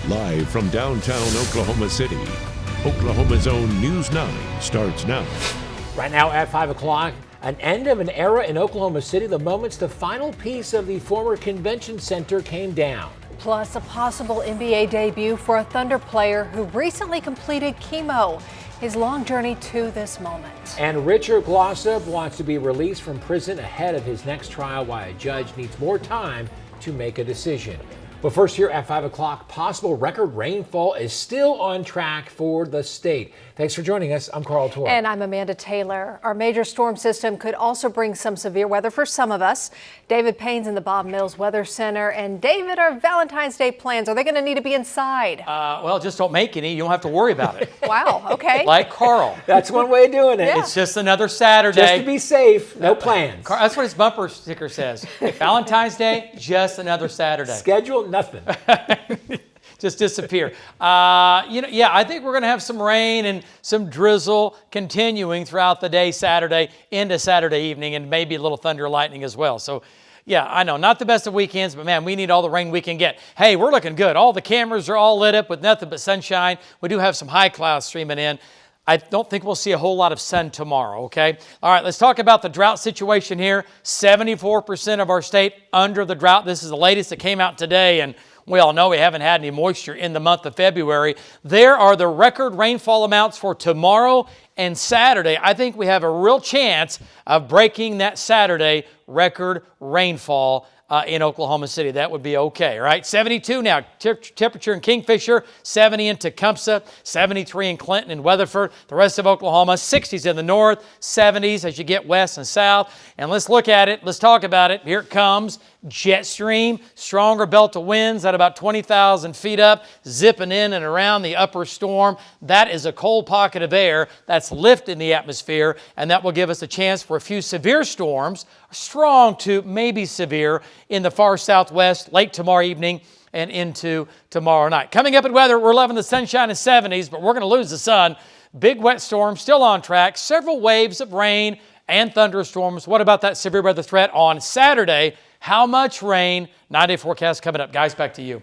Live from downtown Oklahoma City, Oklahoma's own News 9 starts now. Right now at 5 o'clock, an end of an era in Oklahoma City. The moments the final piece of the former convention center came down. Plus, a possible NBA debut for a Thunder player who recently completed chemo. His long journey to this moment. And Richard Glossip wants to be released from prison ahead of his next trial, while a judge needs more time to make a decision. But first, here at 5 o'clock, possible record rainfall is still on track for the state. Thanks for joining us. I'm Karl Torp. And I'm Amanda Taylor. Our major storm system could also bring some severe weather for some of us. David Payne's in the Bob Mills Weather Center. And David, our Valentine's Day plans, are they going to need to be inside? Well, just don't make any. You don't have to worry about it. Wow, okay. Like Carl. That's one way of doing it. Yeah. It's just another Saturday. Just to be safe, no plans. That's what his bumper sticker says. Valentine's Day, just another Saturday. Schedule, nothing. Just disappear. I think we're going to have some rain and some drizzle continuing throughout the day, Saturday into Saturday evening, and maybe a little thunder lightning as well. So, yeah, I know, not the best of weekends, but man, we need all the rain we can get. Hey, we're looking good. All the cameras are all lit up with nothing but sunshine. We do have some high clouds streaming in. I don't think we'll see a whole lot of sun tomorrow, okay? All right, let's talk about the drought situation here. 74% of our state under the drought. This is the latest that came out today, and we all know we haven't had any moisture in the month of February. There are the record rainfall amounts for tomorrow and Saturday. I think we have a real chance of breaking that Saturday record rainfall in Oklahoma City. That would be okay, right? 72 now, temperature in Kingfisher, 70 in Tecumseh, 73 in Clinton and Weatherford, the rest of Oklahoma, 60s in the north, 70s as you get west and south. And let's look at it. Let's talk about it. Here it comes. Jet stream, stronger belt of winds at about 20,000 feet up, zipping in and around the upper storm. That is a cold pocket of air that's lifting the atmosphere, and that will give us a chance for a few severe storms, strong to maybe severe, in the far southwest late tomorrow evening and into tomorrow night. Coming up at weather, we're loving the sunshine and 70s, but we're going to lose the sun. Big wet storm still on track, several waves of rain and thunderstorms. What about that severe weather threat on Saturday? How much rain? 9-day forecast coming up. Guys, back to you.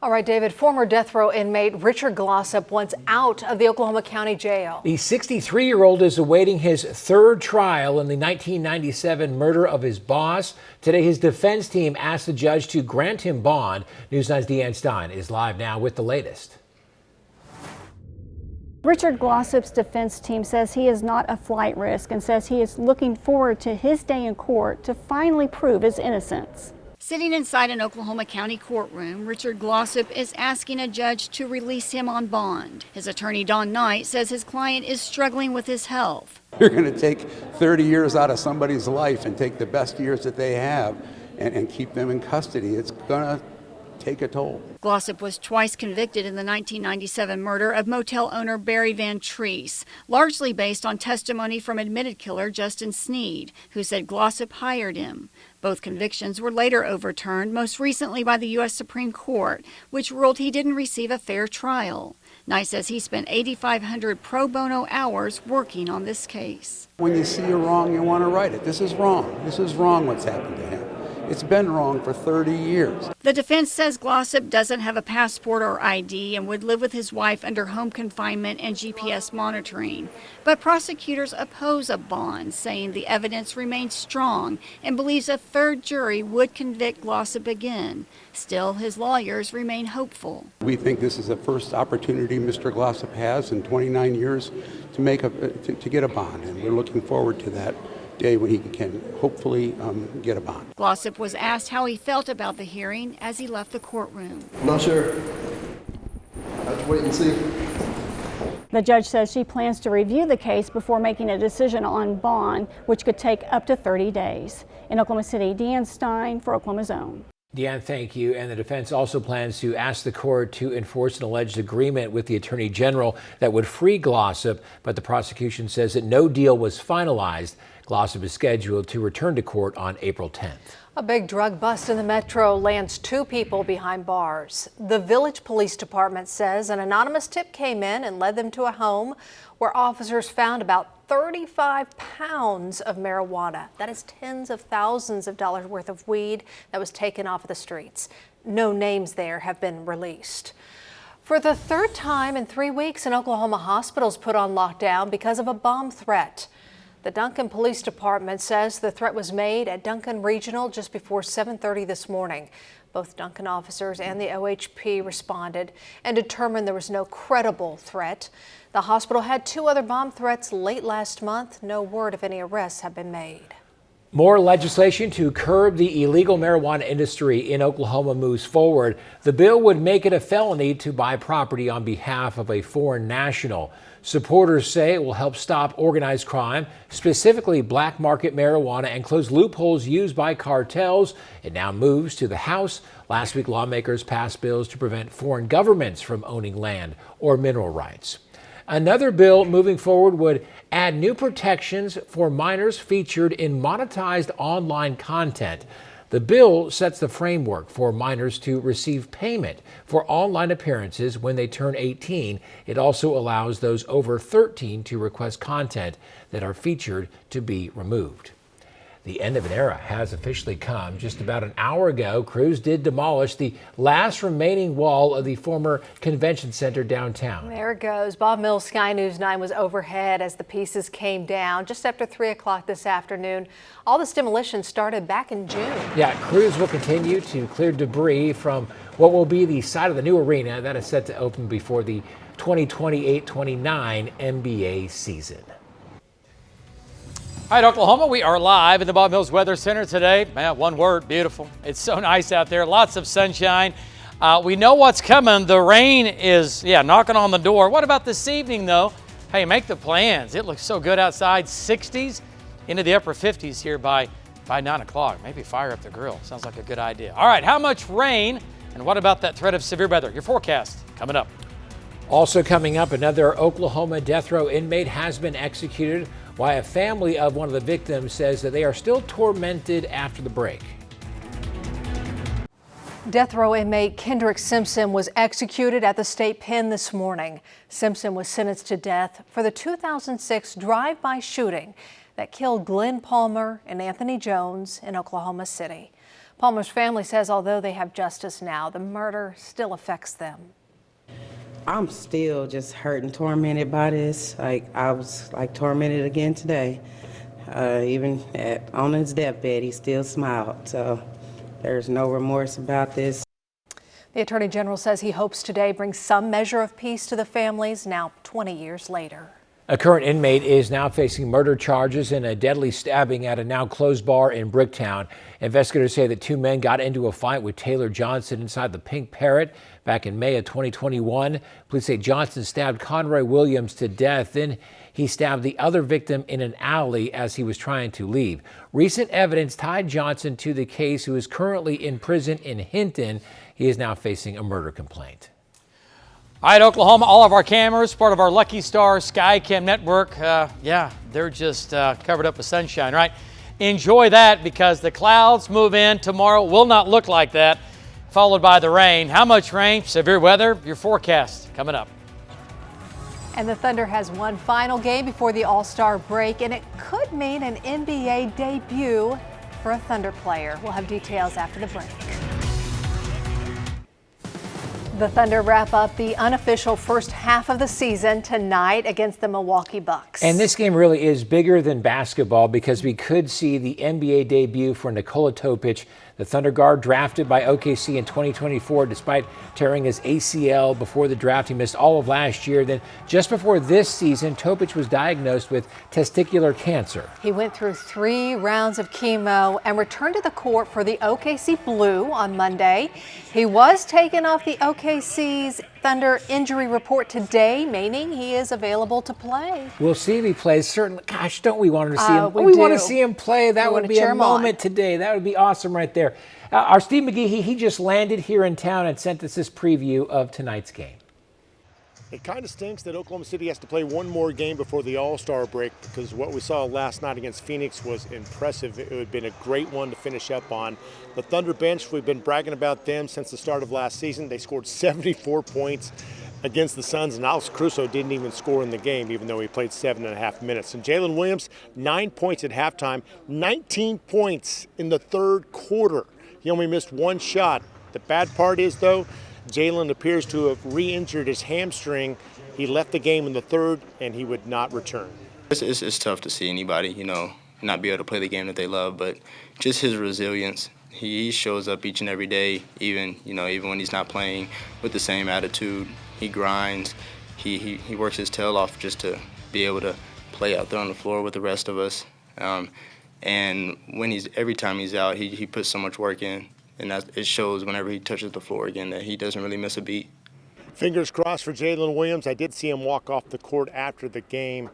All right, David, former death row inmate Richard Glossip wants out of the Oklahoma County Jail. The 63-year-old is awaiting his third trial in the 1997 murder of his boss. Today, his defense team asked the judge to grant him bond. News 9's Deanne Stein is live now with the latest. Richard Glossip's defense team says he is not a flight risk and says he is looking forward to his day in court to finally prove his innocence. Sitting inside an Oklahoma County courtroom, Richard Glossip is asking a judge to release him on bond. His attorney, Don Knight, says his client is struggling with his health. You're going to take 30 years out of somebody's life and take the best years that they have and keep them in custody. It's going to take a toll. Glossip was twice convicted in the 1997 murder of motel owner Barry Van Treese, largely based on testimony from admitted killer Justin Sneed, who said Glossip hired him. Both convictions were later overturned, most recently by the U.S. Supreme Court, which ruled he didn't receive a fair trial. Knight says he spent 8,500 pro bono hours working on this case. When you see a wrong, you want to right it. This is wrong. This is wrong what's happened to him. It's been wrong for 30 years. The defense says Glossip doesn't have a passport or ID and would live with his wife under home confinement and GPS monitoring. But prosecutors oppose a bond, saying the evidence remains strong and believes a third jury would convict Glossip again. Still, his lawyers remain hopeful. We think this is the first opportunity Mr. Glossip has in 29 years to get a bond, and we're looking forward to that day when he can hopefully get a bond. Glossip was asked how he felt about the hearing as he left the courtroom. I'm not sure. Have to wait and see. The judge says she plans to review the case before making a decision on bond, which could take up to 30 days. In Oklahoma City, Deanne Stein for Oklahoma's Own. Deanne, thank you. And the defense also plans to ask the court to enforce an alleged agreement with the Attorney General that would free Glossip, but the prosecution says that no deal was finalized. Glossip is scheduled to return to court on April 10th. A big drug bust in the metro lands 2 people behind bars. The Village Police Department says an anonymous tip came in and led them to a home where officers found about 35 pounds of marijuana. That is tens of thousands of dollars worth of weed that was taken off of the streets. No names there have been released. For the third time in 3 weeks, an Oklahoma hospital is put on lockdown because of a bomb threat. The Duncan Police Department says the threat was made at Duncan Regional just before 7:30 this morning. Both Duncan officers and the OHP responded and determined there was no credible threat. The hospital had 2 other bomb threats late last month. No word if any arrests have been made. More legislation to curb the illegal marijuana industry in Oklahoma moves forward. The bill would make it a felony to buy property on behalf of a foreign national. Supporters say it will help stop organized crime, specifically black market marijuana, and close loopholes used by cartels. It now moves to the House. Last week, lawmakers passed bills to prevent foreign governments from owning land or mineral rights. Another bill moving forward would add new protections for minors featured in monetized online content. The bill sets the framework for minors to receive payment for online appearances when they turn 18. It also allows those over 13 to request content that are featured to be removed. The end of an era has officially come. Just about an hour ago, crews did demolish the last remaining wall of the former convention center downtown. There it goes. Bob Mills, Sky News 9 was overhead as the pieces came down just after 3 o'clock this afternoon. All this demolition started back in June. Yeah, crews will continue to clear debris from what will be the site of the new arena that is set to open before the 2028-29 NBA season. All right, Oklahoma, we are live in the Bob Mills Weather Center today. Man, one word, beautiful. It's so nice out there, lots of sunshine. We know what's coming. The rain is, knocking on the door. What about this evening, though? Hey, make the plans. It looks so good outside. 60s into the upper 50s here by 9 o'clock. Maybe fire up the grill. Sounds like a good idea. All right, how much rain, and what about that threat of severe weather? Your forecast coming up. Also coming up, another Oklahoma death row inmate has been executed, while a family of one of the victims says that they are still tormented after the break. Death row inmate Kendrick Simpson was executed at the state pen this morning. Simpson was sentenced to death for the 2006 drive-by shooting that killed Glenn Palmer and Anthony Jones in Oklahoma City. Palmer's family says although they have justice now, the murder still affects them. I'm still just hurt and tormented by this. I was tormented again today. Even on his deathbed, he still smiled. So there's no remorse about this. The Attorney General says he hopes today brings some measure of peace to the families now 20 years later. A current inmate is now facing murder charges in a deadly stabbing at a now closed bar in Bricktown. Investigators say that 2 men got into a fight with Taylor Johnson inside the Pink Parrot back in May of 2021. Police say Johnson stabbed Conroy Williams to death. Then he stabbed the other victim in an alley as he was trying to leave. Recent evidence tied Johnson to the case, who is currently in prison in Hinton. He is now facing a murder complaint. All right, Oklahoma, all of our cameras, part of our Lucky Star Skycam network, they're just covered up with sunshine, right? Enjoy that, because the clouds move in tomorrow. Will not look like that, followed by the rain. How much rain, severe weather, your forecast coming up. And the Thunder has one final game before the All-Star break, and it could mean an NBA debut for a Thunder player. We'll have details after the break. The Thunder wrap up the unofficial first half of the season tonight against the Milwaukee Bucks. And this game really is bigger than basketball, because we could see the NBA debut for Nikola Topic, the Thunder guard drafted by OKC in 2024. Despite tearing his ACL before the draft, he missed all of last year. Then just before this season, Topic was diagnosed with testicular cancer. He went through 3 rounds of chemo and returned to the court for the OKC Blue on Monday. He was taken off the OKC's Thunder injury report today, meaning he is available to play. We'll see if he plays. Certainly, gosh, don't we want to see him? We want to see him play. That would be a moment today. That would be awesome right there. Our Steve McGee, he just landed here in town and sent us this preview of tonight's game. It kind of stinks that Oklahoma City has to play one more game before the All-Star break, because what we saw last night against Phoenix was impressive. It would have been a great one to finish up on. The Thunder bench, we've been bragging about them since the start of last season. They scored 74 points against the Suns, and Alex Caruso didn't even score in the game, even though he played 7.5 minutes. And Jalen Williams, 9 points at halftime, 19 points in the third quarter. He only missed 1 shot. The bad part is, though, Jalen appears to have re-injured his hamstring. He left the game in the third, and he would not return. It's tough to see anybody, not be able to play the game that they love, but just his resilience. He shows up each and every day, even when he's not playing, with the same attitude. He grinds. He works his tail off just to be able to play out there on the floor with the rest of us. And every time he's out, he puts so much work in, and it shows whenever he touches the floor again that he doesn't really miss a beat. Fingers crossed for Jalen Williams. I did see him walk off the court after the game,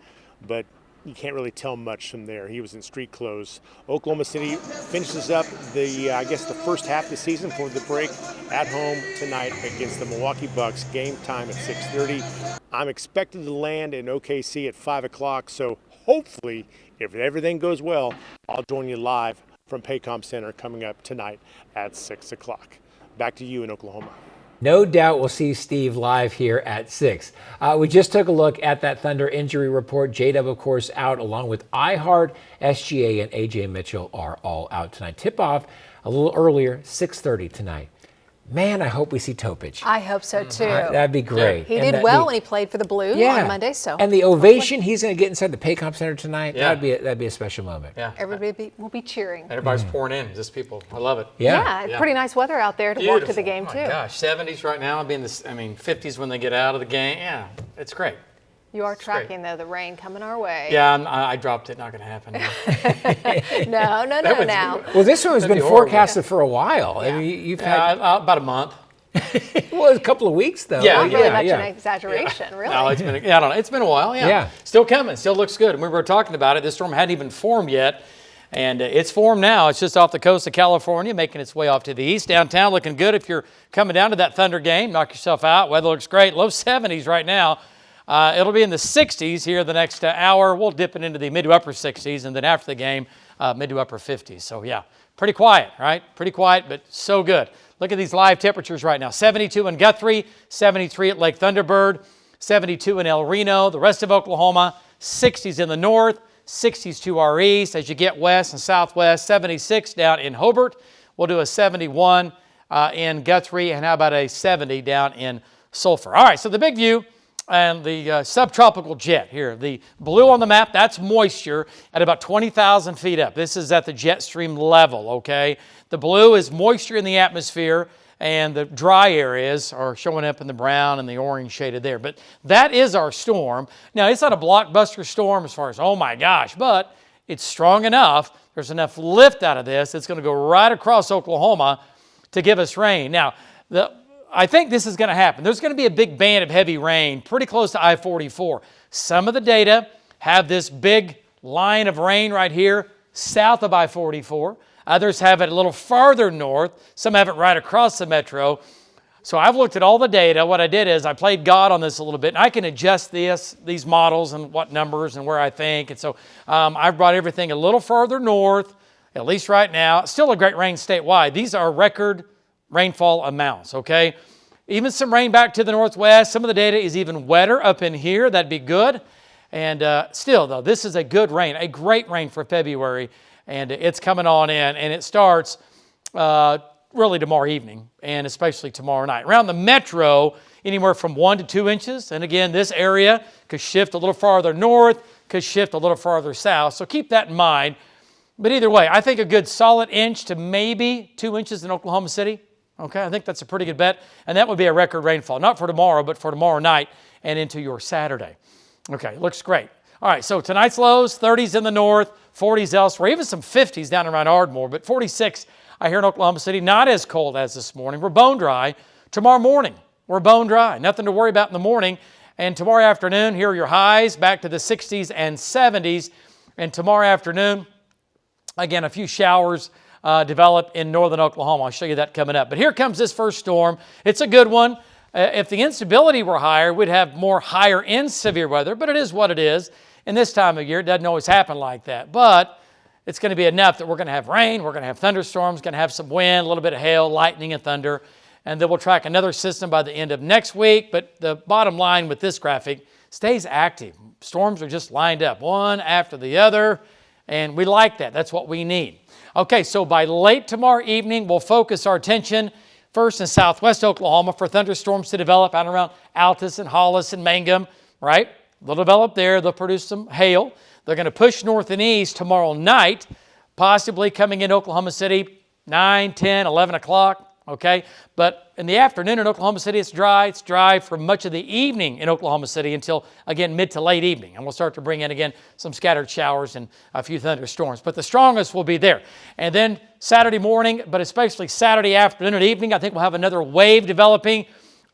but you can't really tell much from there. He was in street clothes. Oklahoma City finishes up the first half of the season for the break at home tonight against the Milwaukee Bucks. Game time at 6:30. I'm expected to land in OKC at 5 o'clock, so hopefully, if everything goes well, I'll join you live from Paycom Center coming up tonight at 6 o'clock. Back to you in Oklahoma. No doubt we'll see Steve live here at 6. We just took a look at that Thunder injury report. J-Dub, of course, out, along with iHeart, SGA, and A.J. Mitchell are all out tonight. Tip-off a little earlier, 6:30 tonight. Man, I hope we see Topich. I hope so, too. That'd be great. He did well when he played for the Blues on Monday. So and the ovation he's going to get inside the Paycom Center tonight, that'd be a special moment. Yeah. Everybody will be cheering. Everybody's pouring in, just people. I love it. Yeah, pretty nice weather out there to walk to the game, too. Oh, my gosh, 70s right now. It'll be in the 50s when they get out of the game. Yeah, it's great. You are tracking, though, the rain coming our way. Yeah, I dropped it. Not going to happen. No, now. Well, this one has been forecasted for a while. Yeah. I mean, you've had about a month. Well, a couple of weeks, though. Not really much an exaggeration, really. No, I don't know. It's been a while, yeah. Still coming. Still looks good. We were talking about it. This storm hadn't even formed yet, and it's formed now. It's just off the coast of California, making its way off to the east. Downtown looking good if you're coming down to that Thunder game. Knock yourself out. Weather looks great. Low 70s right now. It'll be in the 60s here the next hour. We'll dip it into the mid to upper 60s, and then after the game, mid to upper 50s. So, yeah, pretty quiet, right? Pretty quiet, but so good. Look at these live temperatures right now. 72 in Guthrie, 73 at Lake Thunderbird, 72 in El Reno, the rest of Oklahoma, 60s in the north, 60s to our east. As you get west and southwest, 76 down in Hobart. We'll do a 71 in Guthrie, and how about a 70 down in Sulphur. All right, so the big view and the subtropical jet here. The blue on the map, that's moisture at about 20,000 feet up. This is at the jet stream level, okay? The blue is moisture in the atmosphere, and the dry areas are showing up in the brown and the orange shaded there. But that is our storm. Now, it's not a blockbuster storm as far as, oh my gosh, but it's strong enough. There's enough lift out of this. It's going to go right across Oklahoma to give us rain. Now, I think this is going to happen. There's going to be a big band of heavy rain pretty close to I-44. Some of the data have this big line of rain right here south of I-44. Others have it a little farther north. Some have it right across the metro. So I've looked at all the data. What I did is I played God on this a little bit, and I can adjust these models and what numbers and where I think. And so I've brought everything a little farther north, at least right now. Still a great rain statewide. These are record rainfall amounts, okay? Even some rain back to the northwest. Some of the data is even wetter up in here. That'd be good. And still, though, this is a good rain, a great rain for February. And it's coming on in, and it starts really tomorrow evening, and especially tomorrow night. Around the metro, anywhere from 1 to 2 inches. And again, this area could shift a little farther north, could shift a little farther south. So keep that in mind. But either way, I think a good solid inch to maybe 2 inches in Oklahoma City. Okay, I think that's a pretty good bet. And that would be a record rainfall, not for tomorrow, but for tomorrow night and into your Saturday. Okay, looks great. All right, so tonight's lows, 30s in the north, 40s elsewhere, even some 50s down around Ardmore, but 46 I hear in Oklahoma City, not as cold as this morning. We're bone dry. Tomorrow morning, we're bone dry. Nothing to worry about in the morning. And tomorrow afternoon, here are your highs, back to the 60s and 70s. And tomorrow afternoon, again, a few showers develop in northern Oklahoma. I'll show you that coming up. But here comes this first storm. It's a good one. If the instability were higher, we'd have more higher end severe weather, but it is what it is. And this time of year, it doesn't always happen like that. But it's going to be enough that we're going to have rain, we're going to have thunderstorms, going to have some wind, a little bit of hail, lightning, and thunder. And then we'll track another system by the end of next week. But the bottom line with this graphic stays active. Storms are just lined up, one after the other. And we like that. That's what we need. Okay, so by late tomorrow evening, we'll focus our attention first and southwest Oklahoma for thunderstorms to develop out around Altus and Hollis and Mangum, right? They'll develop there. They'll produce some hail. They're going to push north and east tomorrow night, possibly coming in Oklahoma City 9, 10, 11 o'clock. Okay, but in the afternoon in Oklahoma City, it's dry. It's dry for much of the evening in Oklahoma City until, again, mid to late evening. And we'll start to bring in, again, some scattered showers and a few thunderstorms. But the strongest will be there. And then Saturday morning, but especially Saturday afternoon and evening, I think we'll have another wave developing.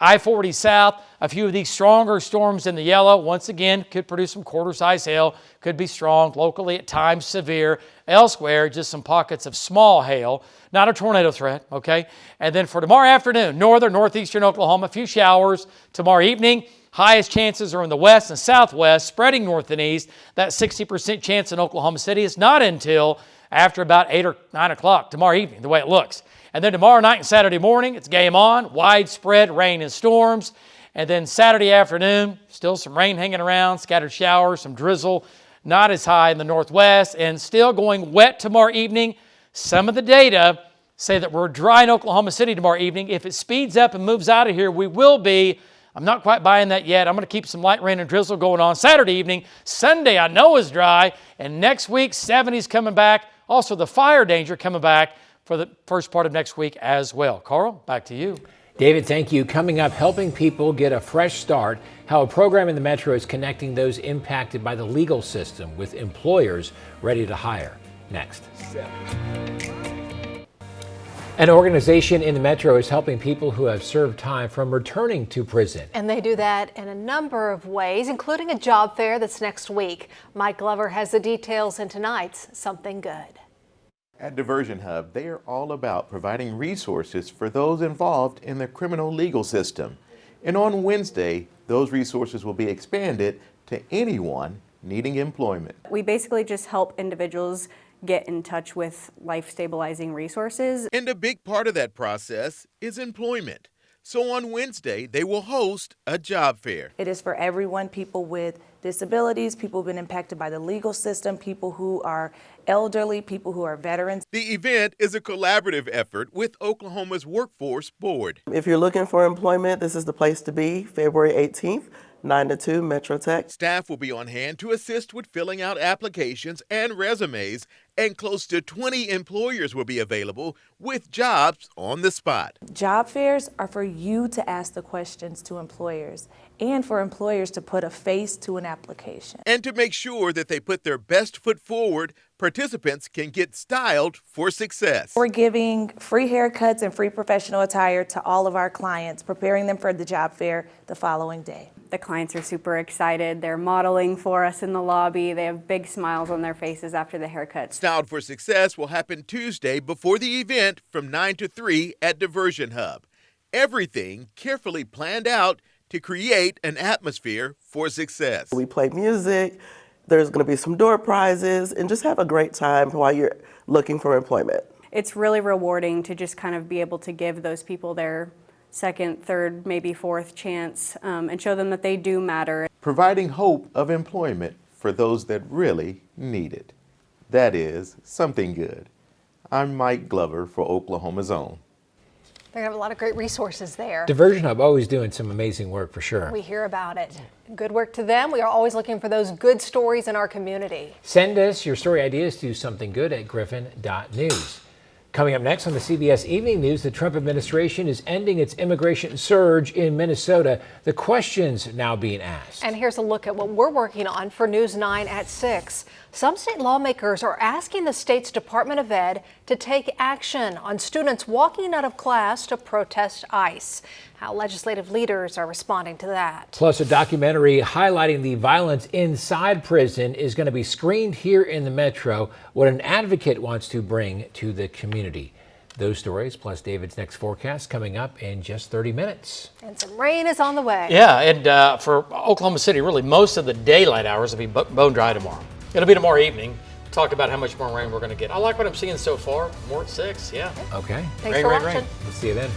I-40 south, a few of these stronger storms in the yellow, once again, could produce some quarter-size hail, could be strong, locally at times severe. Elsewhere, just some pockets of small hail, not a tornado threat, okay? And then for tomorrow afternoon, northern, northeastern Oklahoma, a few showers. Tomorrow evening, highest chances are in the west and southwest, spreading north and east. That 60% chance in Oklahoma City is not until after about 8 or 9 o'clock tomorrow evening, the way it looks. And then tomorrow night and Saturday morning, it's game on, widespread rain and storms. And then Saturday afternoon, still some rain hanging around, scattered showers, some drizzle, not as high in the northwest, and still going wet tomorrow evening. Some of the data say that we're dry in Oklahoma City tomorrow evening. If it speeds up and moves out of here, we will be. I'm not quite buying that yet. I'm going to keep some light rain and drizzle going on Saturday evening. Sunday, I know, is dry. And next week, 70s coming back. Also, the fire danger coming back for the first part of next week as well. Carl, back to you. David, thank you. Coming up, helping people get a fresh start, how a program in the Metro is connecting those impacted by the legal system with employers ready to hire. Next. An organization in the Metro is helping people who have served time from returning to prison. And they do that in a number of ways, including a job fair that's next week. Mike Glover has the details in tonight's Something Good. At Diversion Hub, they are all about providing resources for those involved in the criminal legal system. And on Wednesday, those resources will be expanded to anyone needing employment. We basically just help individuals get in touch with life-stabilizing resources. And a big part of that process is employment. So on Wednesday, they will host a job fair. It is for everyone, people with disabilities, people who've been impacted by the legal system, people who are elderly, people who are veterans. The event is a collaborative effort with Oklahoma's Workforce Board. If you're looking for employment, this is the place to be, February 18th. 9 to 2, Metro Tech. Staff will be on hand to assist with filling out applications and resumes, and close to 20 employers will be available with jobs on the spot. Job fairs are for you to ask the questions to employers and for employers to put a face to an application. And to make sure that they put their best foot forward, participants can get styled for success. We're giving free haircuts and free professional attire to all of our clients, preparing them for the job fair the following day. The clients are super excited. They're modeling for us in the lobby. They have big smiles on their faces after the haircuts. Styled for Success will happen Tuesday before the event from 9 to 3 at Diversion Hub. Everything carefully planned out to create an atmosphere for success. We play music, there's going to be some door prizes, and just have a great time while you're looking for employment. It's really rewarding to just kind of be able to give those people their second, third, maybe fourth chance and show them that they do matter. Providing hope of employment for those that really need it. That is Something Good. I'm Mike Glover for Oklahoma's Own. They have a lot of great resources there. Diversion Hub always doing some amazing work for sure. We hear about it. Good work to them. We are always looking for those good stories in our community. Send us your story ideas to somethinggood@griffin.news. Coming up next on the CBS Evening News, the Trump administration is ending its immigration surge in Minnesota. The questions now being asked. And here's a look at what we're working on for News 9 at 6. Some state lawmakers are asking the state's Department of Ed to take action on students walking out of class to protest ICE. How legislative leaders are responding to that. Plus, a documentary highlighting the violence inside prison is going to be screened here in the Metro. What an advocate wants to bring to the community. Those stories, plus David's next forecast, coming up in just 30 minutes. And some rain is on the way. Yeah, and for Oklahoma City, really most of the daylight hours will be bone dry tomorrow. It'll be tomorrow evening. Talk about how much more rain we're going to get. I like what I'm seeing so far. More at 6, yeah. Okay. Thanks for watching. We'll see you then.